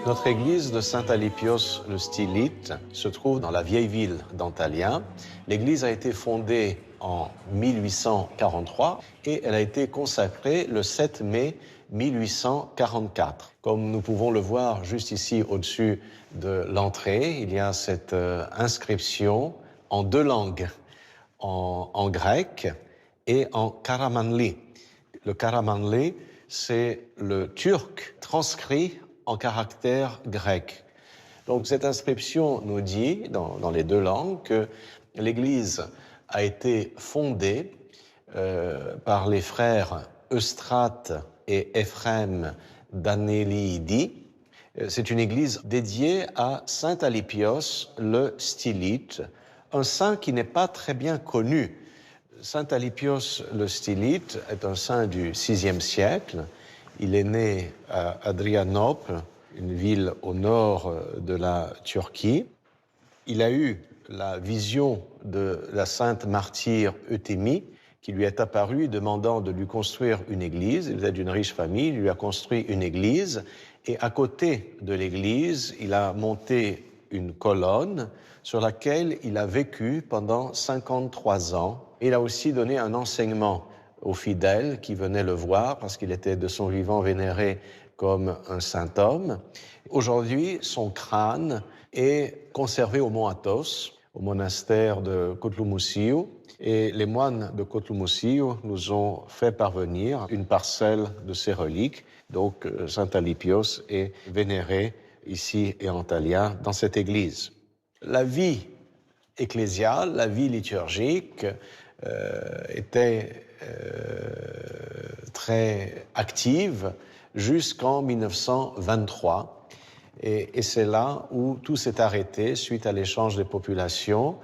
Notre église de Saint-Alypios le Stylite se trouve dans la vieille ville d'Antalya. L'église a été fondée en 1843 et elle a été consacrée le 7 mai 1844. Comme nous pouvons le voir juste ici au-dessus de l'entrée, il y a cette inscription en deux langues, en grec et en karamanli. Le karamanli, c'est le turc transcrit en caractère grec. Donc cette inscription nous dit, dans les deux langues, que l'Église a été fondée par les frères Eustrate et Éphrem d'Anélidi. C'est une église dédiée à saint Alypios le Stylite, un saint qui n'est pas très bien connu. Saint Alypios le Stylite est un saint du VIe siècle. Il est né à Adrianople, une ville au nord de la Turquie. Il a eu la vision de la sainte martyre Euthémie, qui lui est apparue demandant de lui construire une église. Il était d'une riche famille, il lui a construit une église. Et à côté de l'église, il a monté une colonne sur laquelle il a vécu pendant 53 ans. Il a aussi donné un enseignement aux fidèles qui venaient le voir parce qu'il était de son vivant vénéré comme un saint homme. Aujourd'hui, son crâne est conservé au mont Athos, au monastère de Kotloumoussiou, et les moines de Kotloumoussiou nous ont fait parvenir une parcelle de ses reliques. Donc, saint Alypios est vénéré ici et en Antalya dans cette église. La vie ecclésiale, la vie liturgique était très active jusqu'en 1923. Et c'est là où tout s'est arrêté suite à l'échange des populations.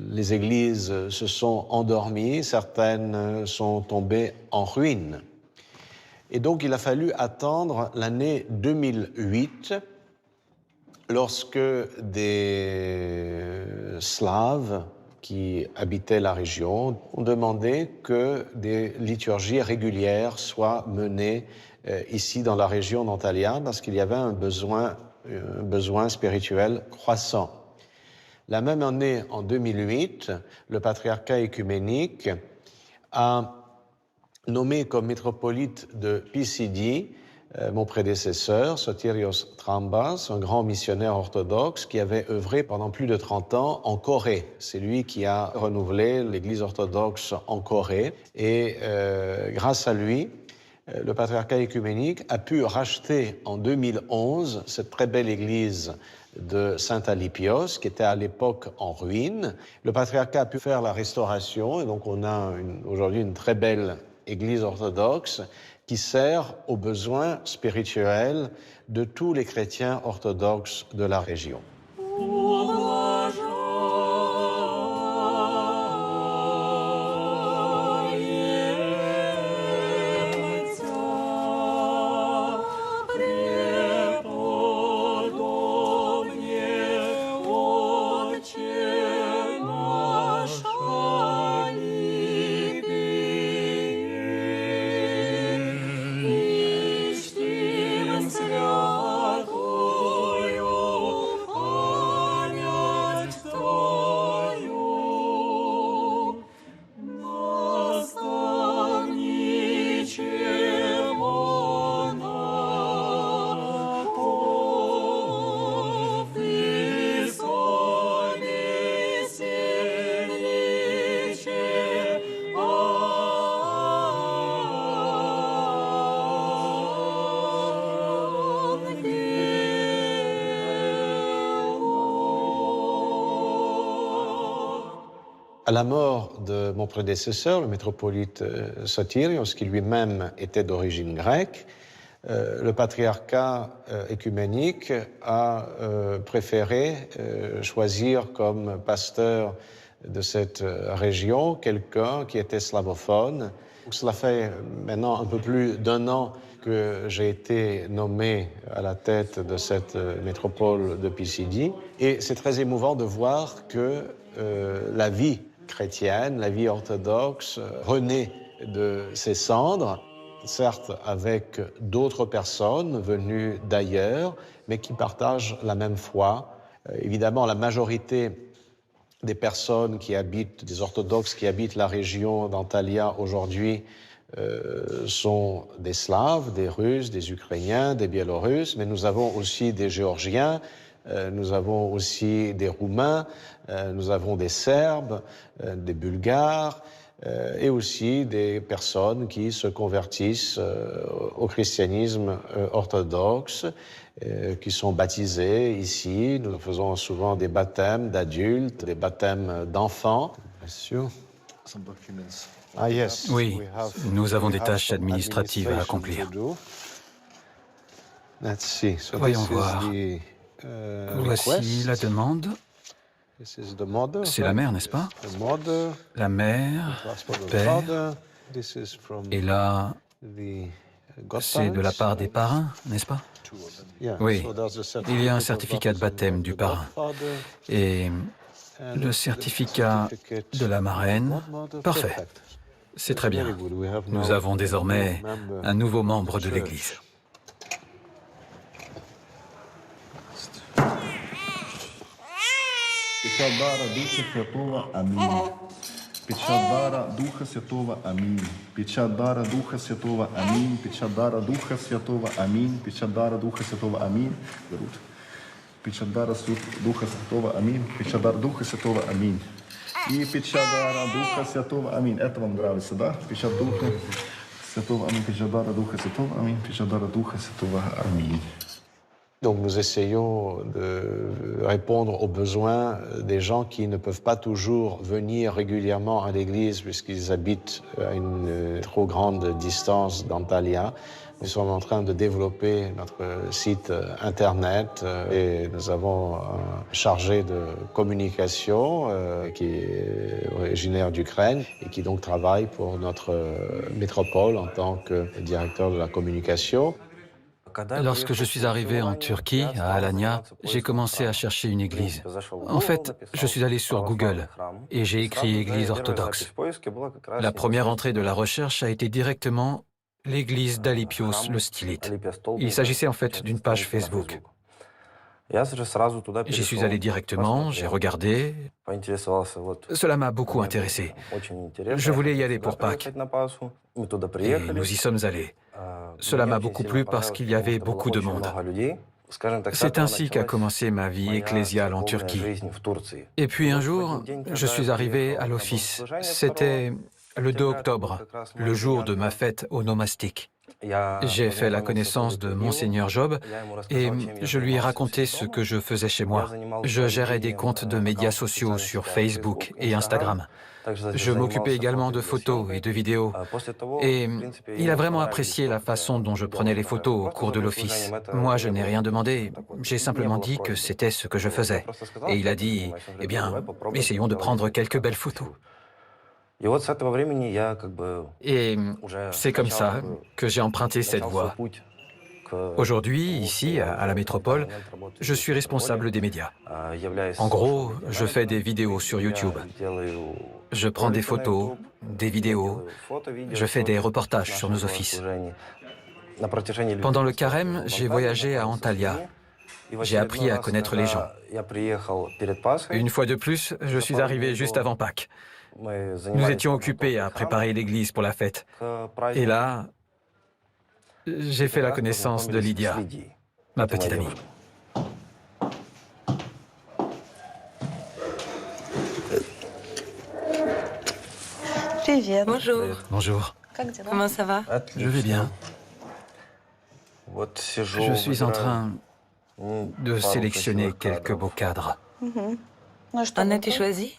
Les églises se sont endormies, certaines sont tombées en ruine. Et donc il a fallu attendre l'année 2008 lorsque des Slaves qui habitaient la région ont demandé que des liturgies régulières soient menées ici dans la région d'Antalya parce qu'il y avait un besoin spirituel croissant. La même année, en 2008, le patriarcat œcuménique a nommé comme métropolite de Pisidie mon prédécesseur, Sotirios Trambas, un grand missionnaire orthodoxe qui avait œuvré pendant plus de 30 ans en Corée. C'est lui qui a renouvelé l'Église orthodoxe en Corée. Et grâce à lui, le patriarcat œcuménique a pu racheter en 2011 cette très belle église de Saint-Alypios, qui était à l'époque en ruine. Le patriarcat a pu faire la restauration, et donc on a aujourd'hui une très belle église orthodoxe qui sert aux besoins spirituels de tous les chrétiens orthodoxes de la région. À la mort de mon prédécesseur, le métropolite Sotirios, qui lui-même était d'origine grecque, le patriarcat œcuménique a préféré choisir comme pasteur de cette région quelqu'un qui était slavophone. Cela fait maintenant un peu plus d'un an que j'ai été nommé à la tête de cette métropole de Pisidie. Et c'est très émouvant de voir que la vie chrétienne, la vie orthodoxe renaît de ses cendres. certes avec d'autres personnes venues d'ailleurs, mais qui partagent la même foi. Évidemment, la majorité des personnes qui habitent, des orthodoxes qui habitent la région d'Antalya aujourd'hui sont des Slaves, des Russes, des Ukrainiens, des Biélorusses, mais nous avons aussi des Géorgiens, nous avons aussi des Roumains, nous avons des Serbes, des Bulgares, et aussi des personnes qui se convertissent au christianisme orthodoxe, qui sont baptisées ici. Nous faisons souvent des baptêmes d'adultes, des baptêmes d'enfants. Bien sûr. Ah, yes. Oui, nous avons des tâches administratives à accomplir. Voyons voir. Voici la demande. C'est la mère, n'est-ce pas? La mère, le père. Et là, c'est de la part des parrains, n'est-ce pas? Oui, il y a un certificat de baptême du parrain. Et le certificat de la marraine, parfait. C'est très bien. Nous avons désormais un nouveau membre de l'Église. Печатдара Духа Святого. Аминь. Печатдара Духа Святого. Аминь. Печатдара Духа Святого. Аминь. Печатдара Духа Святого. Аминь. Печатдара Духа Святого. Аминь. Берут. Печатдара Духа Святого. Аминь. Печатдара Духа Святого. Аминь. И Печатдара Духа Святого. Аминь. Это вам нравится, да? Печат Духа Святого. Аминь. Печатдара Духа Святого. Аминь. Печатдара Духа Святого. Аминь. Donc nous essayons de répondre aux besoins des gens qui ne peuvent pas toujours venir régulièrement à l'église puisqu'ils habitent à une trop grande distance d'Antalya. Nous sommes en train de développer notre site internet et nous avons un chargé de communication qui est originaire d'Ukraine et qui donc travaille pour notre métropole en tant que directeur de la communication. Lorsque je suis arrivé en Turquie, à Alanya, j'ai commencé à chercher une église. En fait, je suis allé sur Google et j'ai écrit église orthodoxe. La première entrée de la recherche a été directement l'église d'Alypios le Stylite. Il s'agissait en fait d'une page Facebook. J'y suis allé directement, j'ai regardé. Cela m'a beaucoup intéressé. Je voulais y aller pour Pâques. Et nous y sommes allés. Cela m'a beaucoup plu parce qu'il y avait beaucoup de monde. C'est ainsi qu'a commencé ma vie ecclésiale en Turquie. Et puis un jour, je suis arrivé à l'office. C'était le 2 octobre, le jour de ma fête onomastique. J'ai fait la connaissance de Monseigneur Job et je lui ai raconté ce que je faisais chez moi. Je gérais des comptes de médias sociaux sur Facebook et Instagram. Je m'occupais également de photos et de vidéos. Et il a vraiment apprécié la façon dont je prenais les photos au cours de l'office. Moi, je n'ai rien demandé. J'ai simplement dit que c'était ce que je faisais. Et il a dit, eh bien, essayons de prendre quelques belles photos. Et c'est comme ça que j'ai emprunté cette voie. Aujourd'hui, ici, à la métropole, je suis responsable des médias. En gros, je fais des vidéos sur YouTube. Je prends des photos, des vidéos, je fais des reportages sur nos offices. Pendant le carême, j'ai voyagé à Antalya. J'ai appris à connaître les gens. Une fois de plus, je suis arrivé juste avant Pâques. Nous étions occupés à préparer l'église pour la fête. Et là, j'ai fait la connaissance de Lydia, ma petite amie. Bonjour. Bonjour. Comment ça va? Je vais bien. Je suis en train de sélectionner quelques beaux cadres. En as-tu choisi?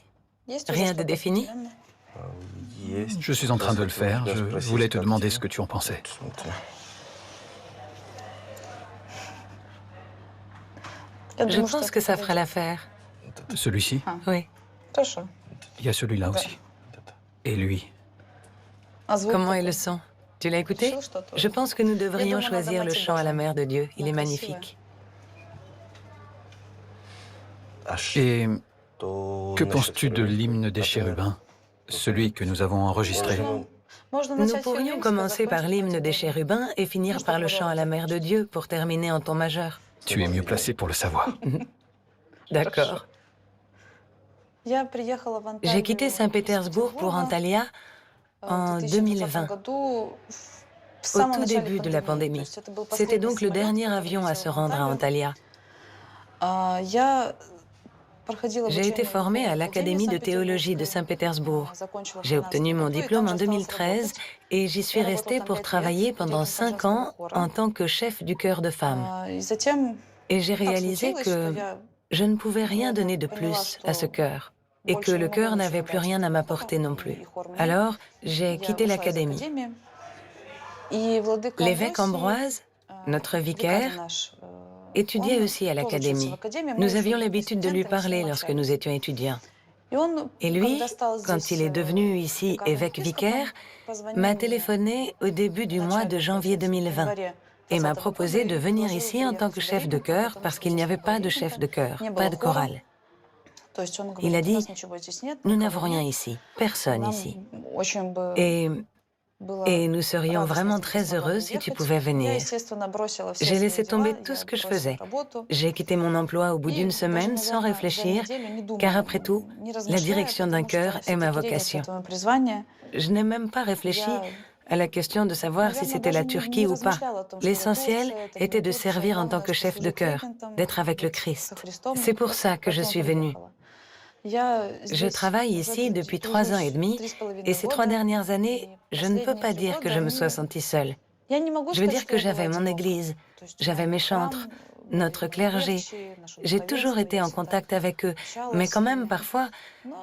Rien de défini? Je suis en train de le faire. Je voulais te demander ce que tu en pensais. Je pense que ça fera l'affaire. Celui-ci? Oui. Il y a celui-là aussi. Et lui? Comment est le son? Tu l'as écouté? Je pense que nous devrions choisir le chant à la Mère de Dieu. Il est magnifique. Et que penses-tu de l'hymne des chérubins, celui que nous avons enregistré? Nous pourrions commencer par l'hymne des chérubins et finir par le chant à la mère de Dieu pour terminer en ton majeur. Tu es mieux placé pour le savoir. D'accord. J'ai quitté Saint-Pétersbourg pour Antalya en 2020, au tout début de la pandémie. C'était donc le dernier avion à se rendre à Antalya. J'ai été formée à l'Académie de théologie de Saint-Pétersbourg. J'ai obtenu mon diplôme en 2013 et j'y suis restée pour travailler pendant 5 ans en tant que chef du chœur de femmes. Et j'ai réalisé que je ne pouvais rien donner de plus à ce chœur et que le chœur n'avait plus rien à m'apporter non plus. Alors, j'ai quitté l'Académie. L'évêque Ambroise, notre vicaire, étudiait aussi à l'Académie. Nous avions l'habitude de lui parler lorsque nous étions étudiants. Et lui, quand il est devenu ici évêque vicaire, m'a téléphoné au début du mois de janvier 2020 et m'a proposé de venir ici en tant que chef de chœur parce qu'il n'y avait pas de chef de chœur, pas de chorale. Il a dit, nous n'avons rien ici, personne ici. Et nous serions vraiment très heureux si tu pouvais venir. J'ai laissé tomber tout ce que je faisais. J'ai quitté mon emploi au bout d'une semaine sans réfléchir, car après tout, la direction d'un chœur est ma vocation. Je n'ai même pas réfléchi à la question de savoir si c'était la Turquie ou pas. L'essentiel était de servir en tant que chef de chœur, d'être avec le Christ. C'est pour ça que je suis venue. Je travaille ici depuis 3 ans et demi, et ces 3 dernières années, je ne peux pas dire que je me sois sentie seule. Je veux dire que j'avais mon église, j'avais mes chantres, notre clergé. J'ai toujours été en contact avec eux, mais quand même, parfois,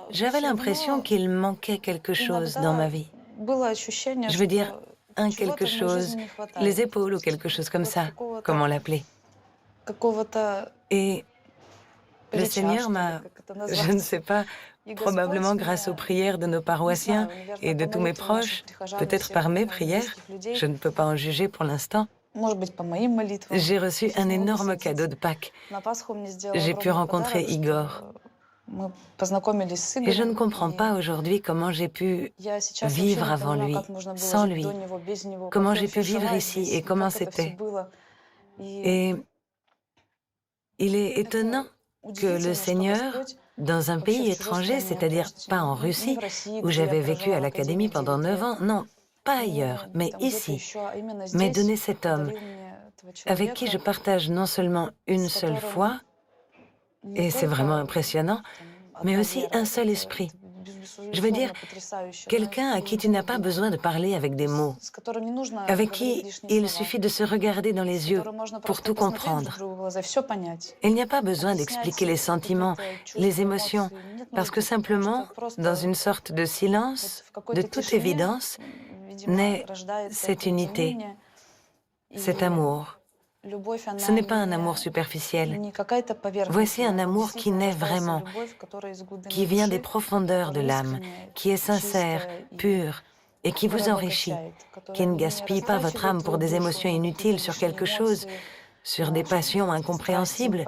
j'avais l'impression qu'il manquait quelque chose dans ma vie. Je veux dire, un quelque chose, les épaules ou quelque chose comme ça, comment l'appeler. Et le Seigneur m'a, je ne sais pas, probablement grâce aux prières de nos paroissiens et de tous mes proches, peut-être par mes prières, je ne peux pas en juger pour l'instant, j'ai reçu un énorme cadeau de Pâques. J'ai pu rencontrer Igor. Et je ne comprends pas aujourd'hui comment j'ai pu vivre avant lui, sans lui, comment j'ai pu vivre ici et comment c'était. Et il est étonnant que le Seigneur, dans un pays étranger, c'est-à-dire pas en Russie, où j'avais vécu à l'Académie pendant 9 ans, non, pas ailleurs, mais ici, m'ait donné cet homme, avec qui je partage non seulement une seule foi, et c'est vraiment impressionnant, mais aussi un seul esprit. Je veux dire, quelqu'un à qui tu n'as pas besoin de parler avec des mots, avec qui il suffit de se regarder dans les yeux pour tout comprendre. Il n'y a pas besoin d'expliquer les sentiments, les émotions, parce que simplement, dans une sorte de silence, de toute évidence, naît cette unité, cet amour. Ce n'est pas un amour superficiel. Voici un amour qui naît vraiment, qui vient des profondeurs de l'âme, qui est sincère, pur et qui vous enrichit, qui ne gaspille pas votre âme pour des émotions inutiles sur quelque chose, sur des passions incompréhensibles,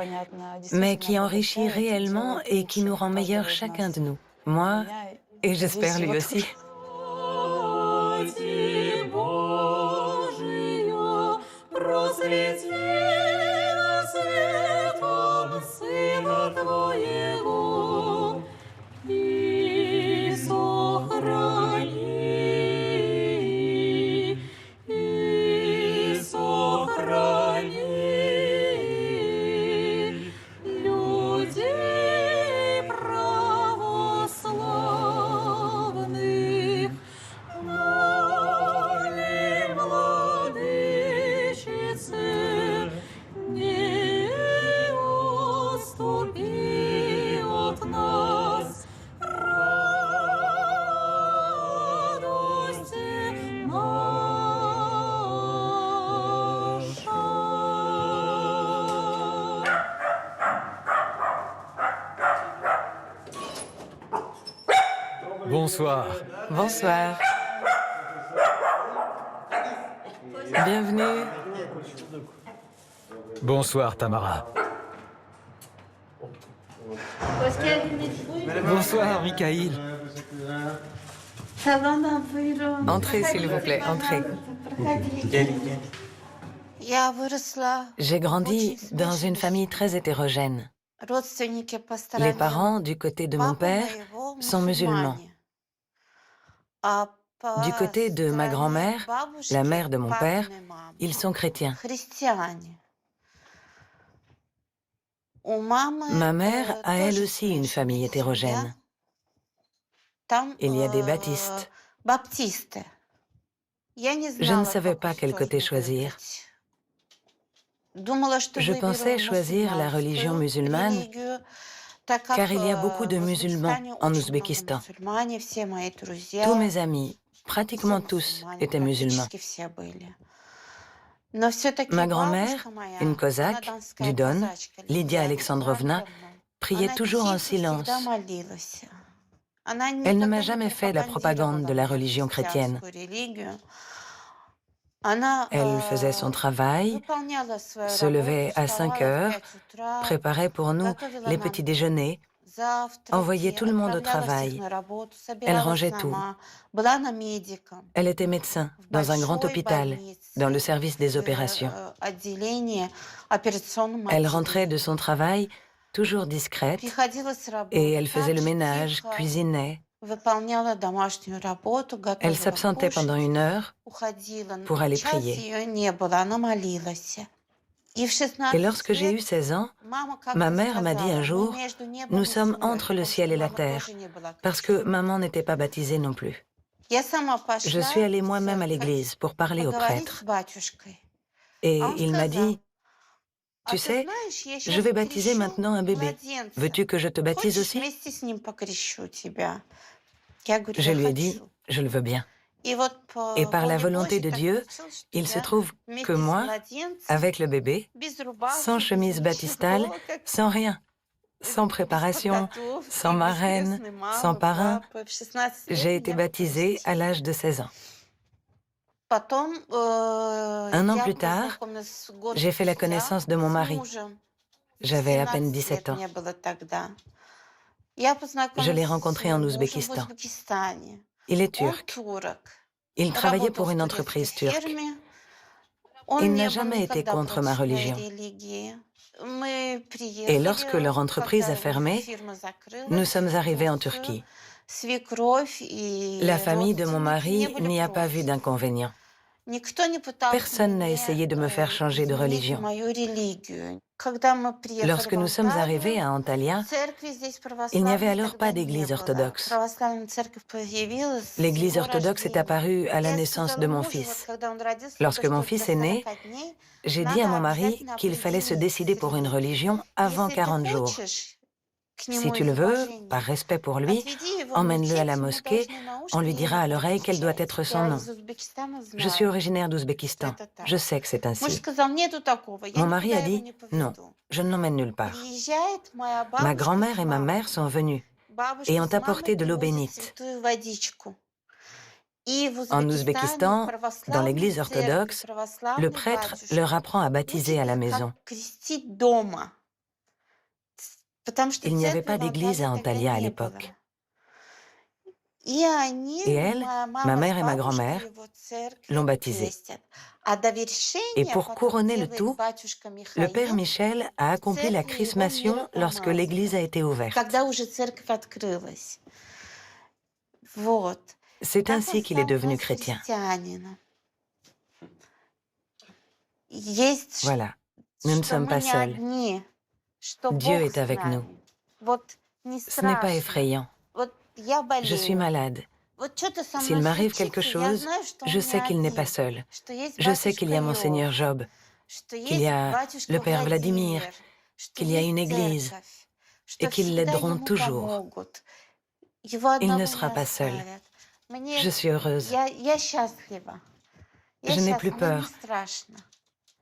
mais qui enrichit réellement et qui nous rend meilleurs chacun de nous, moi et j'espère lui aussi. Просветила светом Сына Твоего и сохрани, людей православных. Bonsoir. Bonsoir. Bienvenue. Bonsoir, Tamara. Bonsoir, Mikhaïl. Entrez, s'il vous plaît, entrez. J'ai grandi dans une famille très hétérogène. Les parents, du côté de mon père, sont musulmans. Du côté de ma grand-mère, la mère de mon père, ils sont chrétiens. Ma mère a elle aussi une famille hétérogène. Il y a des baptistes. Je ne savais pas quel côté choisir. Je pensais choisir la religion musulmane car il y a beaucoup de musulmans en Ouzbékistan. Tous mes amis, pratiquement tous, étaient musulmans. Ma grand-mère, une cosaque du Don, Lydia Alexandrovna, priait toujours en silence. Elle ne m'a jamais fait la propagande de la religion chrétienne. Elle faisait son travail, se levait à 5 heures, préparait pour nous les petits déjeuners, envoyait tout le monde au travail. Elle rangeait tout. Elle était médecin dans un grand hôpital, dans le service des opérations. Elle rentrait de son travail toujours discrète et elle faisait le ménage, cuisinait. Elle s'absentait pendant 1 heure pour aller prier. Et lorsque j'ai eu 16 ans, ma mère m'a dit un jour, « Nous sommes entre le ciel et la terre », parce que maman n'était pas baptisée non plus. Je suis allée moi-même à l'église pour parler au prêtre. Et il m'a dit, « Tu sais, je vais baptiser maintenant un bébé. Veux-tu que je te baptise aussi ?» Je lui ai dit, « Je le veux bien. » Et par la volonté de Dieu, il se trouve que moi, avec le bébé, sans chemise baptistale, sans rien, sans préparation, sans marraine, sans parrain, j'ai été baptisée à l'âge de 16 ans. 1 an plus tard, j'ai fait la connaissance de mon mari. J'avais à peine 17 ans. Je l'ai rencontré en Ouzbékistan. Il est turc. Il travaillait pour une entreprise turque. Il n'a jamais été contre ma religion. Et lorsque leur entreprise a fermé, nous sommes arrivés en Turquie. La famille de mon mari n'y a pas vu d'inconvénient. Personne n'a essayé de me faire changer de religion. Lorsque nous sommes arrivés à Antalya, il n'y avait alors pas d'église orthodoxe. L'église orthodoxe est apparue à la naissance de mon fils. Lorsque mon fils est né, j'ai dit à mon mari qu'il fallait se décider pour une religion avant 40 jours. Si tu le veux, par respect pour lui, emmène-le à la mosquée, on lui dira à l'oreille quel doit être son nom. Je suis originaire d'Ouzbékistan, je sais que c'est ainsi. Mon mari a dit, non, je ne l'emmène nulle part. Ma grand-mère et ma mère sont venues et ont apporté de l'eau bénite. En Ouzbékistan, dans l'église orthodoxe, le prêtre leur apprend à baptiser à la maison. Il n'y avait pas d'église à Antalya à l'époque. Et elle, ma mère et ma grand-mère, l'ont baptisé. Et pour couronner le tout, le père Michel a accompli la chrismation lorsque l'église a été ouverte. C'est ainsi qu'il est devenu chrétien. Voilà, nous ne sommes pas seuls. Dieu est avec nous. Ce n'est pas effrayant. Je suis malade. S'il m'arrive quelque chose, je sais qu'il n'est pas seul. Je sais qu'il y a Monseigneur Job, qu'il y a le Père Vladimir, qu'il y a une église et qu'ils l'aideront toujours. Il ne sera pas seul. Je suis heureuse. Je n'ai plus peur.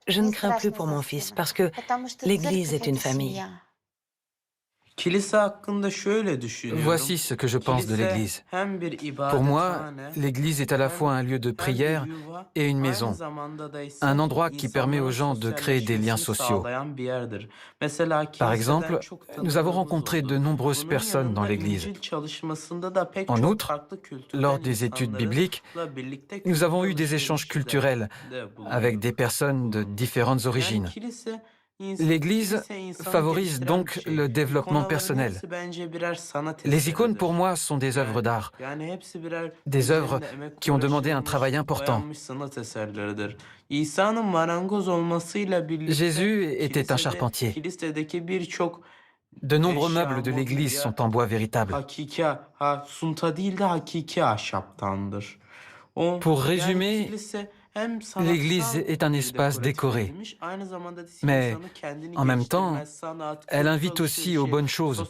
Je ne crains plus pour mon fils parce que l'Église est une famille. Voici ce que je pense de l'Église. Pour moi, l'Église est à la fois un lieu de prière et une maison, un endroit qui permet aux gens de créer des liens sociaux. Par exemple, nous avons rencontré de nombreuses personnes dans l'Église. En outre, lors des études bibliques, nous avons eu des échanges culturels avec des personnes de différentes origines. L'Église favorise donc le développement personnel. Les icônes, pour moi, sont des œuvres d'art, des œuvres qui ont demandé un travail important. Jésus était un charpentier. De nombreux meubles de l'Église sont en bois véritable. Pour résumer, l'Église est un espace décoré, mais en même temps, elle invite aussi aux bonnes choses,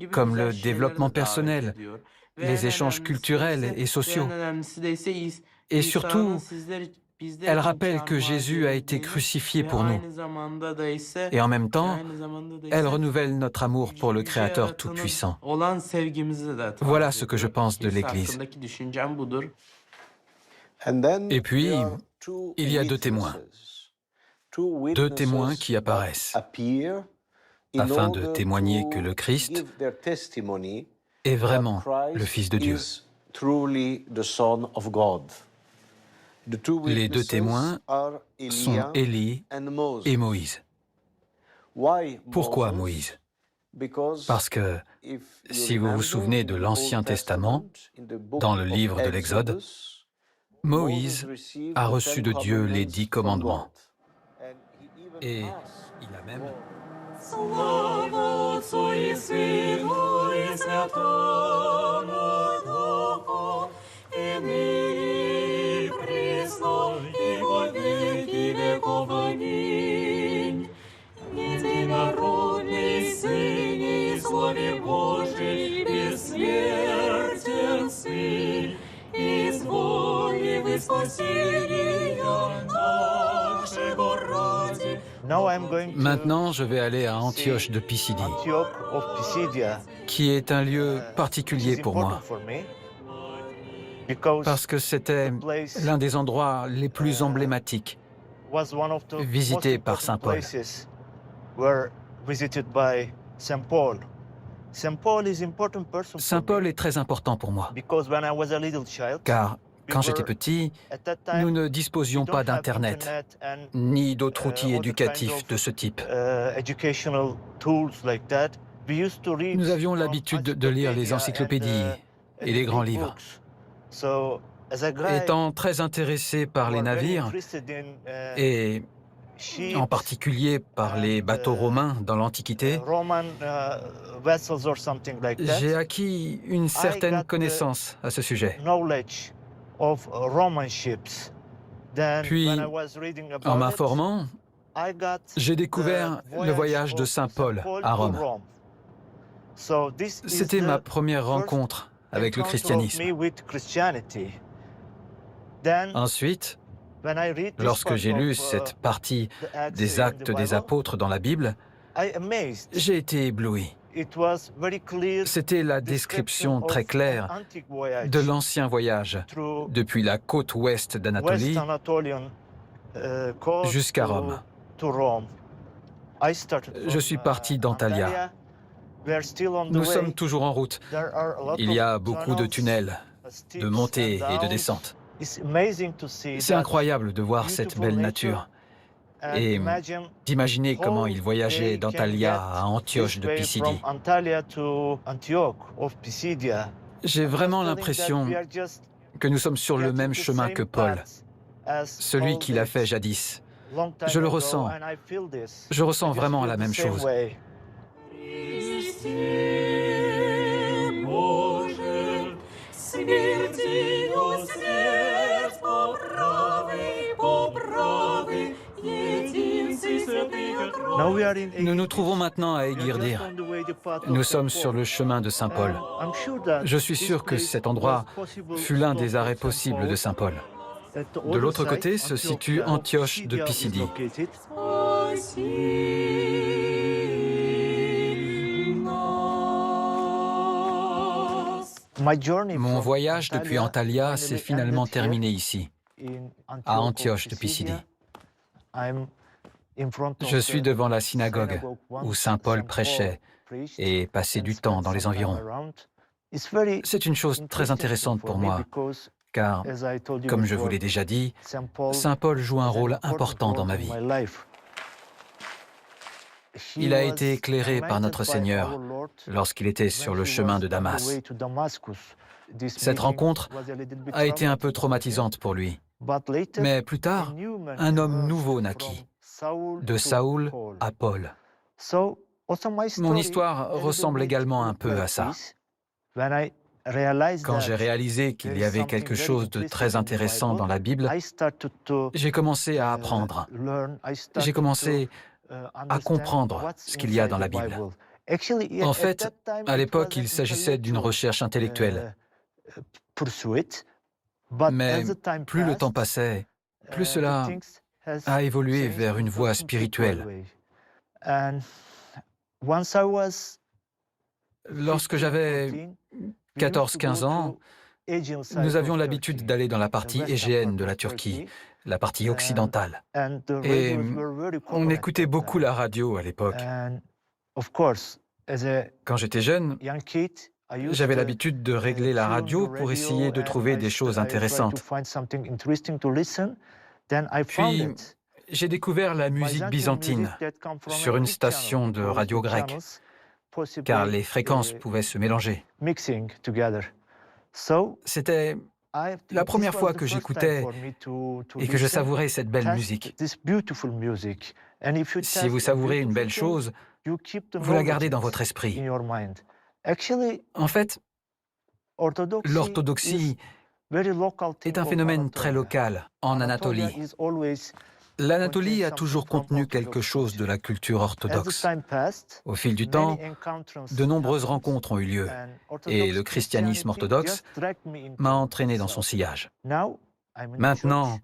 comme le développement personnel, les échanges culturels et sociaux. Et surtout, elle rappelle que Jésus a été crucifié pour nous. Et en même temps, elle renouvelle notre amour pour le Créateur Tout-Puissant. Voilà ce que je pense de l'Église. Et puis, il y a deux témoins. Deux témoins qui apparaissent afin de témoigner que le Christ est vraiment le Fils de Dieu. Les deux témoins sont Élie et Moïse. Pourquoi Moïse? Parce que, si vous vous souvenez de l'Ancien Testament, dans le livre de l'Exode, Moïse a reçu de Dieu les 10 commandements. Et il a même... Слава Отцу и Сыну и Святому Духу, и ныне и присно, и во веки веков. Аминь. Единородный Сыне и Слове Божий, бессмертен Сын, изволи вы спасения нашего ради. Maintenant, je vais aller à Antioche de Pisidie, qui est un lieu particulier pour moi, parce que c'était l'un des endroits les plus emblématiques visités par saint Paul. Saint Paul est très important pour moi, car quand j'étais petit, nous ne disposions pas d'Internet, ni d'autres outils éducatifs de ce type. Nous avions l'habitude de lire les encyclopédies et les grands livres. Étant très intéressé par les navires, et en particulier par les bateaux romains dans l'Antiquité, j'ai acquis une certaine connaissance à ce sujet. Puis, en m'informant, j'ai découvert le voyage de saint Paul à Rome. C'était ma première rencontre avec le christianisme. Ensuite, lorsque j'ai lu cette partie des Actes des Apôtres dans la Bible, j'ai été ébloui. C'était la description très claire de l'ancien voyage depuis la côte ouest d'Anatolie jusqu'à Rome. Je suis parti d'Antalya. Nous sommes toujours en route. Il y a beaucoup de tunnels, de montées et de descentes. C'est incroyable de voir cette belle nature et d'imaginer comment il voyageait d'Antalya à Antioche de Pisidie. J'ai vraiment l'impression que nous sommes sur le même chemin que Paul, celui qui l'a fait jadis. Je le ressens. Je ressens vraiment la même chose. Nous nous trouvons maintenant à Aiguirdir. Nous sommes sur le chemin de saint Paul. Je suis sûr que cet endroit fut l'un des arrêts possibles de saint Paul. De l'autre côté se situe Antioche de Pisidie. Mon voyage depuis Antalya s'est finalement terminé ici, à Antioche de Pisidie. Je suis devant la synagogue où saint Paul prêchait et passait du temps dans les environs. C'est une chose très intéressante pour moi, car, comme je vous l'ai déjà dit, saint Paul joue un rôle important dans ma vie. Il a été éclairé par notre Seigneur lorsqu'il était sur le chemin de Damas. Cette rencontre a été un peu traumatisante pour lui. Mais plus tard, un homme nouveau naquit, de Saoul à Paul. Mon histoire ressemble également un peu à ça. Quand j'ai réalisé qu'il y avait quelque chose de très intéressant dans la Bible, j'ai commencé à apprendre. J'ai commencé à comprendre ce qu'il y a dans la Bible. En fait, à l'époque, il s'agissait d'une recherche intellectuelle. Mais plus le temps passait, plus cela a évolué vers une voie spirituelle. Lorsque j'avais 14-15 ans, nous avions l'habitude d'aller dans la partie égéenne de la Turquie, la partie occidentale. Et on écoutait beaucoup la radio à l'époque. Quand j'étais jeune, j'avais l'habitude de régler la radio pour essayer de trouver des choses intéressantes. Puis, j'ai découvert la musique byzantine sur une station de radio grecque, car les fréquences pouvaient se mélanger. C'était la première fois que j'écoutais et que je savourais cette belle musique. Si vous savourez une belle chose, vous la gardez dans votre esprit. En fait, l'orthodoxie est un phénomène très local en Anatolie. L'Anatolie a toujours contenu quelque chose de la culture orthodoxe. Au fil du temps, de nombreuses rencontres ont eu lieu et le christianisme orthodoxe m'a entraîné dans son sillage. Maintenant,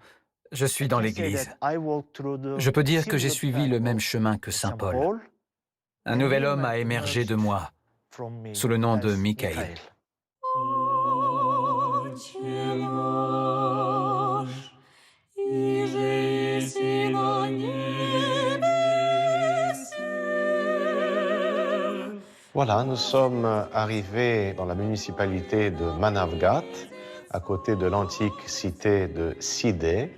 je suis dans l'Église. Je peux dire que j'ai suivi le même chemin que saint Paul. Un nouvel homme a émergé de moi, sous le nom de Michael. Voilà, nous sommes arrivés dans la municipalité de Manavgat, à côté de l'antique cité de Sidé,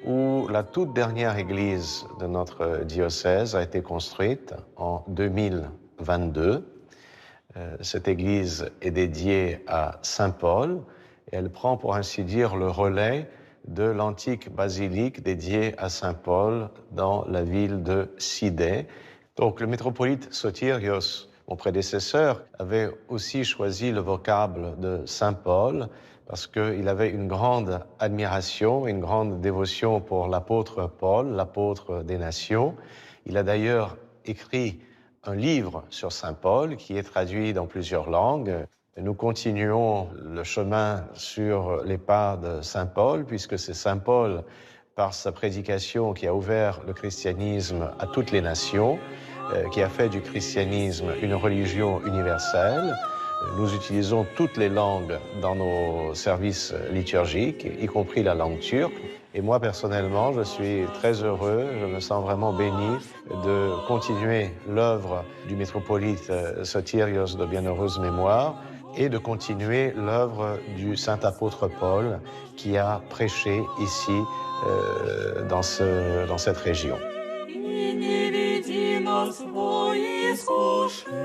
où la toute dernière église de notre diocèse a été construite en 2022. Cette église est dédiée à saint Paul et elle prend, pour ainsi dire, le relais de l'antique basilique dédiée à saint Paul dans la ville de Sidé. Donc le métropolite Sotirios, mon prédécesseur, avait aussi choisi le vocable de saint Paul parce qu'il avait une grande admiration, une grande dévotion pour l'apôtre Paul, l'apôtre des nations. Il a d'ailleurs écrit un livre sur saint Paul qui est traduit dans plusieurs langues. Nous continuons le chemin sur les pas de saint Paul, puisque c'est saint Paul, par sa prédication, qui a ouvert le christianisme à toutes les nations, qui a fait du christianisme une religion universelle. Nous utilisons toutes les langues dans nos services liturgiques, y compris la langue turque. Et moi, personnellement, je suis très heureux, je me sens vraiment béni de continuer l'œuvre du métropolite Sotirios de bienheureuse mémoire et de continuer l'œuvre du saint apôtre Paul qui a prêché ici dans cette région. И не веди нас во искушение.